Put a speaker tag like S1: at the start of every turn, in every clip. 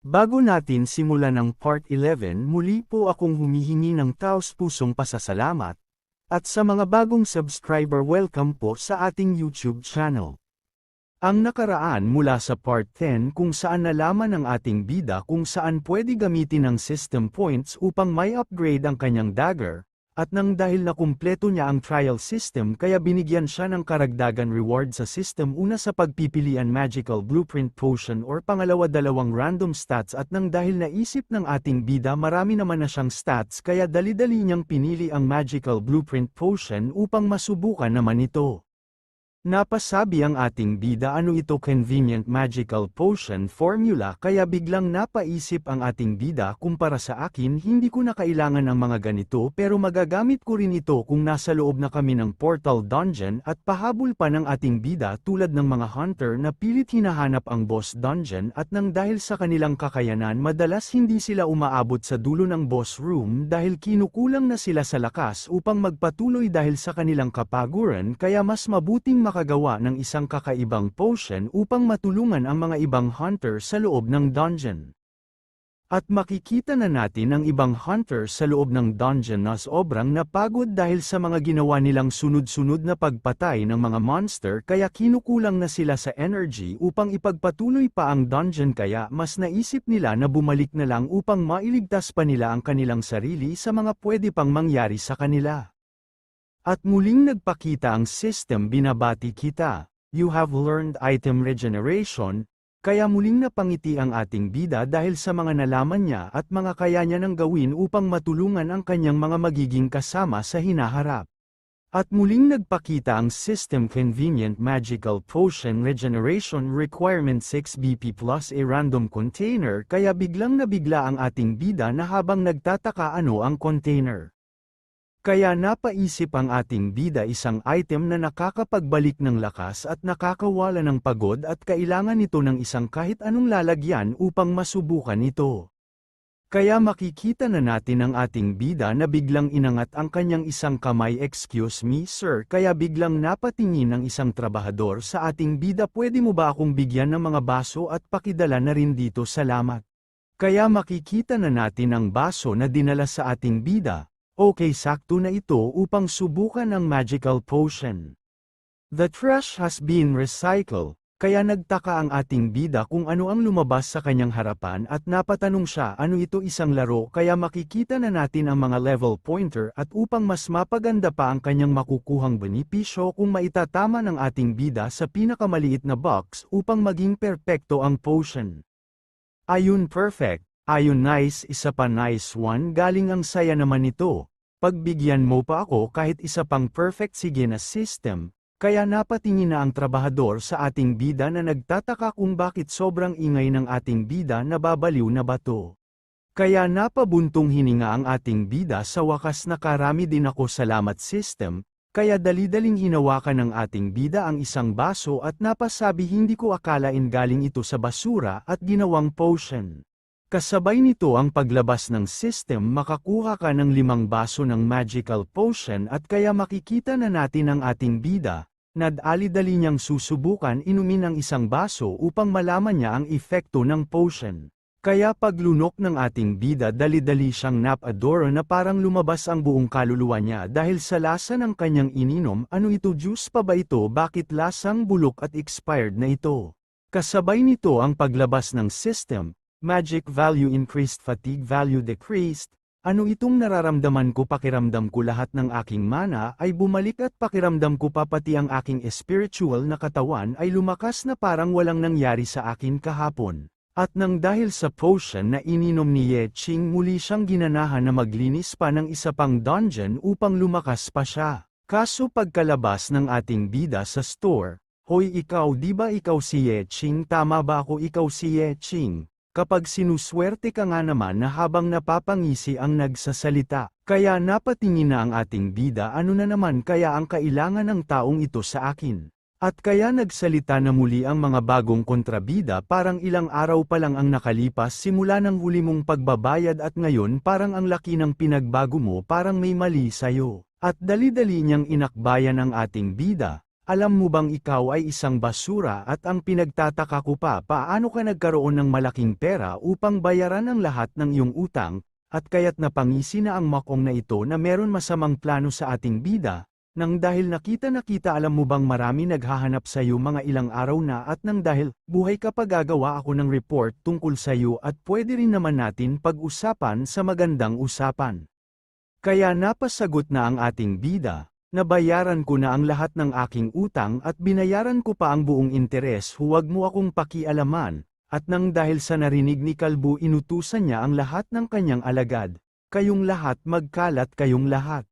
S1: Bago natin simulan ang Part 11, muli po akong humihingi ng taos-pusong pasasalamat, at sa mga bagong subscriber, welcome po sa ating YouTube channel. Ang nakaraan mula sa Part 10 kung saan nalaman ng ating bida kung saan pwede gamitin ang system points upang may upgrade ang kanyang dagger, at nang dahil na kumpleto niya ang trial system kaya binigyan siya ng karagdagan reward sa system, una sa pagpipilian magical blueprint potion or pangalawa dalawang random stats, at nang dahil naisip ng ating bida marami naman na siyang stats kaya dali-dali niyang pinili ang magical blueprint potion upang masubukan naman ito. Napasabi ang ating bida, ano ito, convenient magical potion formula, kaya biglang napaisip ang ating bida, kumpara sa akin hindi ko na kailangan ng mga ganito pero magagamit ko rin ito kung nasa loob na kami ng portal dungeon, at pahabol pa ng ating bida tulad ng mga hunter na pilit hinahanap ang boss dungeon, at nang dahil sa kanilang kakayanan madalas hindi sila umaabot sa dulo ng boss room dahil kinukulang na sila sa lakas upang magpatuloy dahil sa kanilang kapaguran, kaya mas mabuting makagawa ng isang kakaibang potion upang matulungan ang mga ibang hunter sa loob ng dungeon. At makikita na natin ang ibang hunter sa loob ng dungeon na sobrang napagod dahil sa mga ginawa nilang sunod-sunod na pagpatay ng mga monster, kaya kinukulang na sila sa energy upang ipagpatuloy pa ang dungeon, kaya mas naisip nila na bumalik na lang upang mailigtas pa nila ang kanilang sarili sa mga pwede pang mangyari sa kanila. At muling nagpakita ang system, binabati kita. You have learned item regeneration, kaya muling napangiti ang ating bida dahil sa mga nalaman niya at mga kaya niya nang gawin upang matulungan ang kanyang mga magiging kasama sa hinaharap. At muling nagpakita ang system, convenient magical potion regeneration requirement 6 BP plus a random container, kaya biglang nabigla ang ating bida na habang nagtataka ano ang container. Kaya napaisip ang ating bida, isang item na nakakapagbalik ng lakas at nakakawala ng pagod, at kailangan nito ng isang kahit anong lalagyan upang masubukan ito. Kaya makikita na natin ang ating bida na biglang inangat ang kanyang isang kamay. Excuse me sir, kaya biglang napatingin ang isang trabahador sa ating bida, pwede mo ba akong bigyan ng mga baso at pakidala na rin dito, salamat. Kaya makikita na natin ang baso na dinala sa ating bida. Okay, sakto na ito upang subukan ang magical potion. The trash has been recycled, kaya nagtaka ang ating bida kung ano ang lumabas sa kanyang harapan at napatanong siya, ano ito, isang laro, kaya makikita na natin ang mga level pointer, at upang mas mapaganda pa ang kanyang makukuhang benepisyo kung maitatama ng ating bida sa pinakamaliit na box upang maging perpekto ang potion. Ayun, perfect. Ayun, nice, isa pa, nice one, galing, ang saya naman nito. Pagbigyan mo pa ako kahit isa pang perfect, sige na system. Kaya napatingin na ang trabahador sa ating bida na nagtataka kung bakit sobrang ingay ng ating bida, nababaliw na ba to? Kaya napabuntong hininga ang ating bida, sa wakas nakarami din ako, salamat system. Kaya dali-daling hinawakan ng ating bida ang isang baso at napasabi, hindi ko akalain galing ito sa basura at ginawang potion. Kasabay nito ang paglabas ng system, makakuha ka ng 5 baso ng magical potion, at kaya makikita na natin ang ating bida, nadali-dali niyang susubukan inumin ang isang baso upang malaman niya ang epekto ng potion. Kaya paglunok ng ating bida, dali-dali siyang napadoro na parang lumabas ang buong kaluluwa niya dahil sa lasa ng kanyang ininom. Ano ito, juice pa ba ito, bakit lasang bulok at expired na ito? Kasabay nito ang paglabas ng system. Magic value increased, fatigue value decreased. Ano itong nararamdaman ko, pakiramdam ko lahat ng aking mana ay bumalik, at pakiramdam ko pa pati ang aking spiritual na katawan ay lumakas na parang walang nangyari sa akin kahapon. At nang dahil sa potion na ininom ni Ye Ching, muli siyang ginanahan na maglinis pa ng isa pang dungeon upang lumakas pa siya. Kaso pagkalabas ng ating bida sa store, hoy ikaw, di ba ikaw si Ye Ching? Tama ba ako, ikaw si Ye Ching? Kapag sinuswerte ka nga naman na habang napapangisi ang nagsasalita. Kaya napatingin na ang ating bida, ano na naman kaya ang kailangan ng taong ito sa akin? At kaya nagsalita na muli ang mga bagong kontrabida, parang ilang araw pa lang ang nakalipas simula ng huli mong pagbabayad, at ngayon parang ang laki ng pinagbago mo, parang may mali sayo. At dali-dali niyang inakbayan ang ating bida. Alam mo bang ikaw ay isang basura at ang pinagtataka ko pa paano ka nagkaroon ng malaking pera upang bayaran ang lahat ng iyong utang, at kaya't napangisi na ang makong na ito na meron masamang plano sa ating bida, nang dahil nakita alam mo bang marami naghahanap sa iyo mga ilang araw na at nang dahil buhay ka pa gagawa ako ng report tungkol sa iyo at pwede rin naman natin pag-usapan sa magandang usapan. Kaya napasagot na ang ating bida. Nabayaran ko na ang lahat ng aking utang at binayaran ko pa ang buong interes, huwag mo akong pakialaman, at nang dahil sa narinig ni Kalbo inutusan niya ang lahat ng kanyang alagad, kayong lahat magkalat kayong lahat.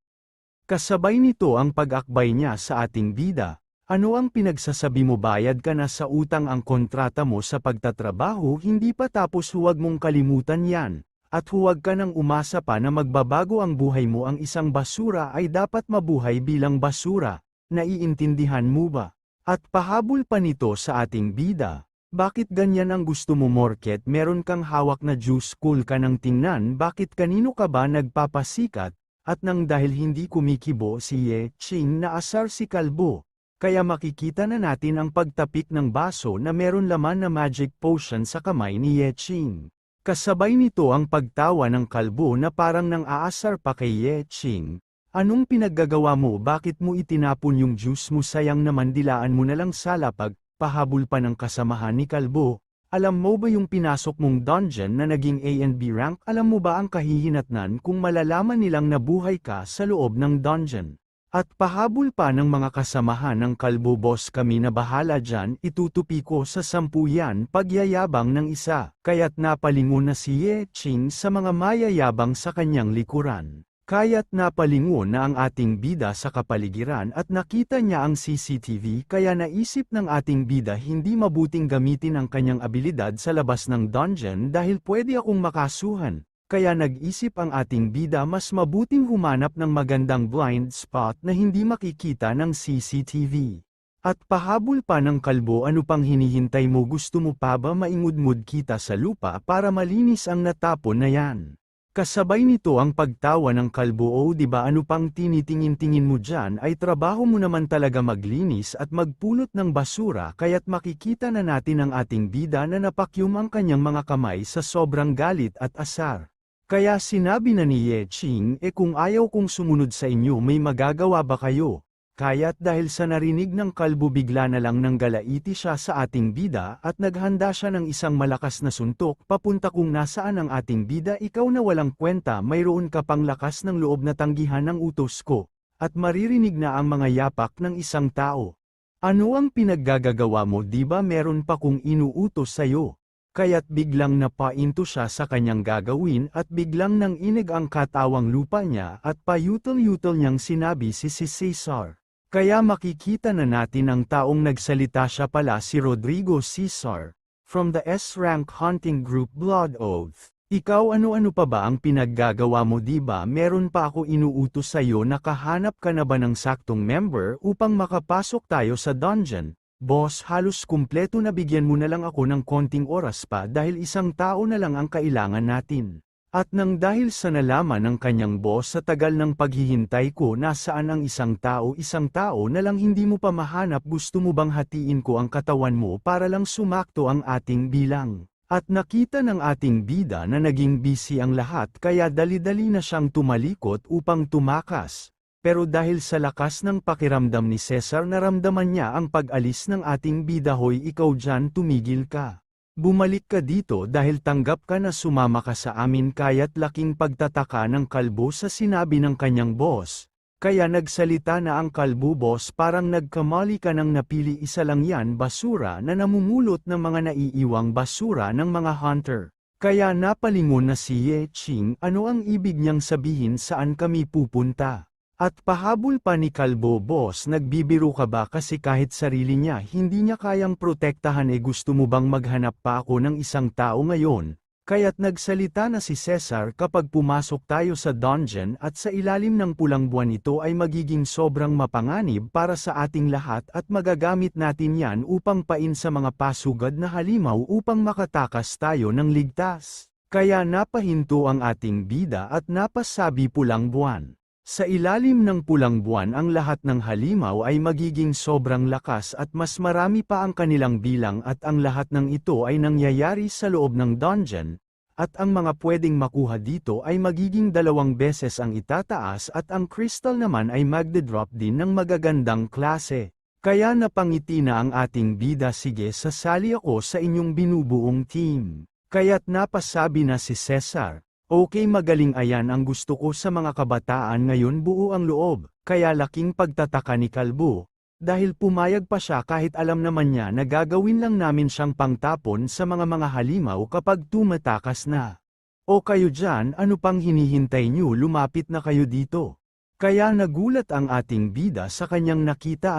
S1: Kasabay nito ang pag-akbay niya sa ating bida, ano ang pinagsasabi mo, bayad ka na sa utang, ang kontrata mo sa pagtatrabaho hindi pa tapos, huwag mong kalimutan yan. At huwag ka nang umasa pa na magbabago ang buhay mo, ang isang basura ay dapat mabuhay bilang basura, naiintindihan mo ba? At pahabol pa nito sa ating bida, bakit ganyan ang gusto mo, morket meron kang hawak na juice, cool ka nang tingnan, bakit kanino ka ba nagpapasikat? At nang dahil hindi kumikibo si Ye Ching, naasar si Kalbo, kaya makikita na natin ang pagtapik ng baso na meron laman na magic potion sa kamay ni Ye Ching. Kasabay nito ang pagtawa ng Kalbo na parang nang aasar pa kay Ye Ching. Anong pinaggagawa mo, bakit mo itinapon yung juice mo, sayang naman, dilaan mo na lang sa lapag, pahabol pa ng kasamahan ni Kalbo. Alam mo ba yung pinasok mong dungeon na naging A and B rank, alam mo ba ang kahihinatnan kung malalaman nilang nabuhay ka sa loob ng dungeon? At pahabol pa ng mga kasamahan ng Kalbo, boss kami na bahala dyan, itutupi ko sa 10 yan, pagyayabang ng isa, kaya't napalingon na si Ye Ching sa mga mayayabang sa kanyang likuran. Kaya't napalingon na ang ating bida sa kapaligiran at nakita niya ang CCTV, kaya naisip ng ating bida hindi mabuting gamitin ang kanyang abilidad sa labas ng dungeon dahil pwede akong makasuhan. Kaya nag-isip ang ating bida mas mabuting humanap ng magandang blind spot na hindi makikita ng CCTV. At pahabol pa ng Kalbo, ano pang hinihintay mo, gusto mo pa ba maingudmud kita sa lupa para malinis ang natapon na yan? Kasabay nito ang pagtawa ng Kalbo, o diba ano pang tinitingin-tingin mo dyan, ay trabaho mo naman talaga maglinis at magpulot ng basura, kaya't makikita na natin ang ating bida na napakyum ang kanyang mga kamay sa sobrang galit at asar. Kaya sinabi na ni Ye Ching, kung ayaw kong sumunod sa inyo, may magagawa ba kayo? Kaya't dahil sa narinig ng Kalbo, bigla na lang nang galaiti siya sa ating bida at naghanda siya ng isang malakas na suntok papunta kung nasaan ang ating bida. Ikaw na walang kwenta, mayroon ka pang lakas ng loob na tanggihan ng utos ko, at maririnig na ang mga yapak ng isang tao. Ano ang pinaggagawa mo, di ba meron pa kong inuutos sa'yo? Kaya't biglang napainto siya sa kanyang gagawin at biglang nang inig ang katawang lupa niya at payutol-yutol niyang sinabi si Cesar. Kaya makikita na natin ang taong nagsalita siya pala si Rodrigo Cesar, from the S-Rank Hunting Group Blood Oath. Ikaw, ano-ano pa ba ang pinaggagawa mo, di ba meron pa ako inuutos sa'yo, nakahanap ka na ba ng saktong member upang makapasok tayo sa dungeon? Boss, halos kumpleto na, bigyan mo na lang ako ng konting oras pa dahil isang tao na lang ang kailangan natin. At nang dahil sa nalaman ng kanyang boss sa tagal ng paghihintay ko nasaan ang isang tao na lang hindi mo pa mahanap, gusto mo bang hatiin ko ang katawan mo para lang sumakto ang ating bilang? At nakita ng ating bida na naging busy ang lahat, kaya dali-dali na siyang tumalikot upang tumakas. Pero dahil sa lakas ng pakiramdam ni Cesar, naramdaman niya ang pag-alis ng ating bida. Hoy, ikaw dyan, tumigil ka. Bumalik ka dito dahil tanggap ka na sumama ka sa amin. Kaya't laking pagtataka ng Kalbo sa sinabi ng kanyang boss. Kaya nagsalita na ang Kalbo, boss, parang nagkamali ka nang napili, isa lang yan, basura na namumulot ng mga naiiwang basura ng mga hunter. Kaya napalingon na si Ye Ching, ano ang ibig niyang sabihin, saan kami pupunta? At pahabol pa ni Kalbo, boss, nagbibiro ka ba, kasi kahit sarili niya hindi niya kayang protektahan, gusto mo bang maghanap pa ako ng isang tao ngayon? Kaya't nagsalita na si Cesar, kapag pumasok tayo sa dungeon at sa ilalim ng pulang buwan, ito ay magiging sobrang mapanganib para sa ating lahat at magagamit natin yan upang pain sa mga pasugad na halimaw upang makatakas tayo ng ligtas. Kaya napahinto ang ating bida at napasabi pulang buwan. Sa ilalim ng pulang buwan ang lahat ng halimaw ay magiging sobrang lakas at mas marami pa ang kanilang bilang at ang lahat ng ito ay nangyayari sa loob ng dungeon, at ang mga pwedeng makuha dito ay magiging 2 beses ang itataas at ang crystal naman ay magdedrop din ng magagandang klase. Kaya napangiti na ang ating bida, sige sasali ako sa inyong binubuong team. Kaya't napasabi na si Cesar. Okay, magaling, ayan ang gusto ko sa mga kabataan ngayon, buo ang loob, kaya laking pagtataka ni Kalbo, dahil pumayag pa siya kahit alam naman niya na gagawin lang namin siyang pangtapon sa mga halimaw kapag tumatakas na. O kayo dyan, ano pang hinihintay niyo, lumapit na kayo dito. Kaya nagulat ang ating bida sa kanyang nakita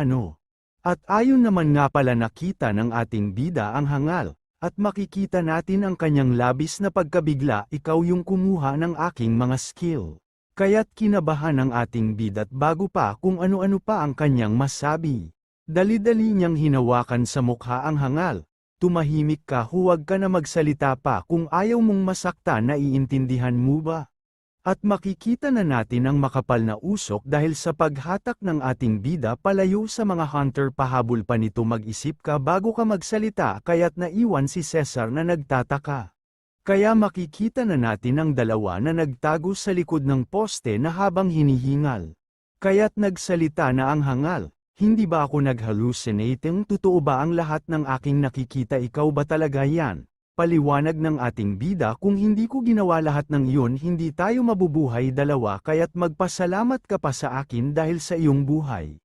S1: At ayon naman nga pala nakita ng ating bida ang hangal. At makikita natin ang kanyang labis na pagkabigla, ikaw yung kumuha ng aking mga skill. Kaya't kinabahan ang ating bida't bago pa kung ano-ano pa ang kanyang masabi. Dali-dali niyang hinawakan sa mukha ang hangal. Tumahimik ka, huwag ka na magsalita pa kung ayaw mong masaktan, naiintindihan mo ba? At makikita na natin ang makapal na usok dahil sa paghatak ng ating bida palayo sa mga hunter, pahabol pa nito, mag-isip ka bago ka magsalita, kaya't naiwan si Cesar na nagtataka. Kaya makikita na natin ang dalawa na nagtago sa likod ng poste na habang hinihingal. Kaya't nagsalita na ang hangal, hindi ba ako nag-hallucinating? Totoo ba ang lahat ng aking nakikita? Ikaw ba talaga yan? Paliwanag ng ating bida, kung hindi ko ginawa lahat ng iyon hindi tayo mabubuhay dalawa, kaya't magpasalamat ka pa sa akin dahil sa iyong buhay.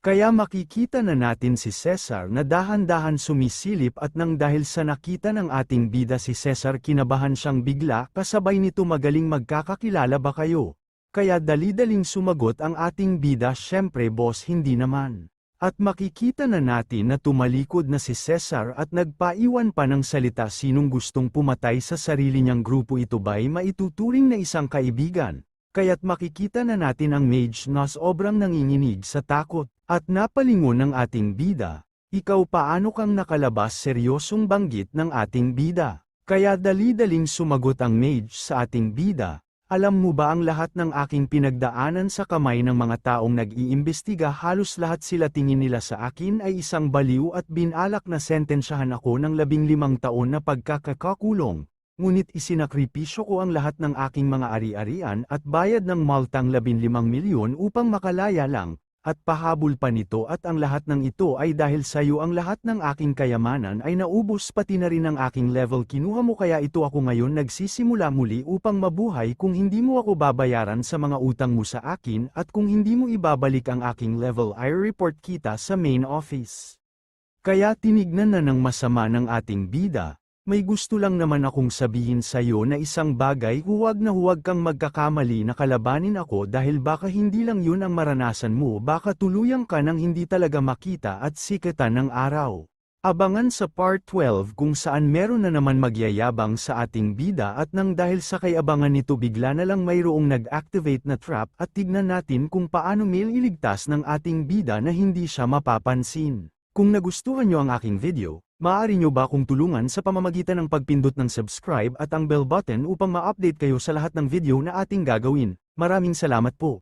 S1: Kaya makikita na natin si Cesar na dahan-dahan sumisilip at nang dahil sa nakita ng ating bida si Cesar, kinabahan siyang bigla, kasabay nito, magaling, magkakakilala ba kayo? Kaya dali-daling sumagot ang ating bida, syempre boss, hindi naman. At makikita na natin na tumalikod na si Cesar at nagpaiwan pa ng salita, sinong gustong pumatay sa sarili niyang grupo, ito ba'y maituturing na isang kaibigan? Kaya't makikita na natin ang mage na sobrang nanginginig sa takot, at napalingon ng ating bida. Ikaw, paano kang nakalabas? Seryosong banggit ng ating bida. Kaya dali-daling sumagot ang mage sa ating bida. Alam mo ba ang lahat ng aking pinagdaanan sa kamay ng mga taong nag-iimbestiga? Halos lahat sila tingin nila sa akin ay isang baliw at binalak na sentensyahan ako ng 15 taon na pagkakakulong. Ngunit isinakripisyo ko ang lahat ng aking mga ari-arian at bayad ng multang 15 milyon upang makalaya lang. At pahabol pa nito, at ang lahat ng ito ay dahil sa iyo, ang lahat ng aking kayamanan ay naubos, pati na rin ang aking level kinuha mo, kaya ito ako ngayon nagsisimula muli upang mabuhay. Kung hindi mo ako babayaran sa mga utang mo sa akin at kung hindi mo ibabalik ang aking level, i-report kita sa main office. Kaya tinignan na ng masama ng ating bida. May gusto lang naman akong sabihin sa iyo na isang bagay, huwag na huwag kang magkakamali na kalabanin ako dahil baka hindi lang yun ang maranasan mo, baka tuluyang ka nang hindi talaga makita at sikatan ng araw. Abangan sa part 12 kung saan meron na naman magyayabang sa ating bida at nang dahil sa kayabangan nito bigla na lang mayroong nag-activate na trap, at tignan natin kung paano iligtas ng ating bida na hindi siya mapapansin. Kung nagustuhan nyo ang aking video, maaari nyo ba akong tulungan sa pamamagitan ng pagpindot ng subscribe at ang bell button upang ma-update kayo sa lahat ng video na ating gagawin? Maraming salamat po.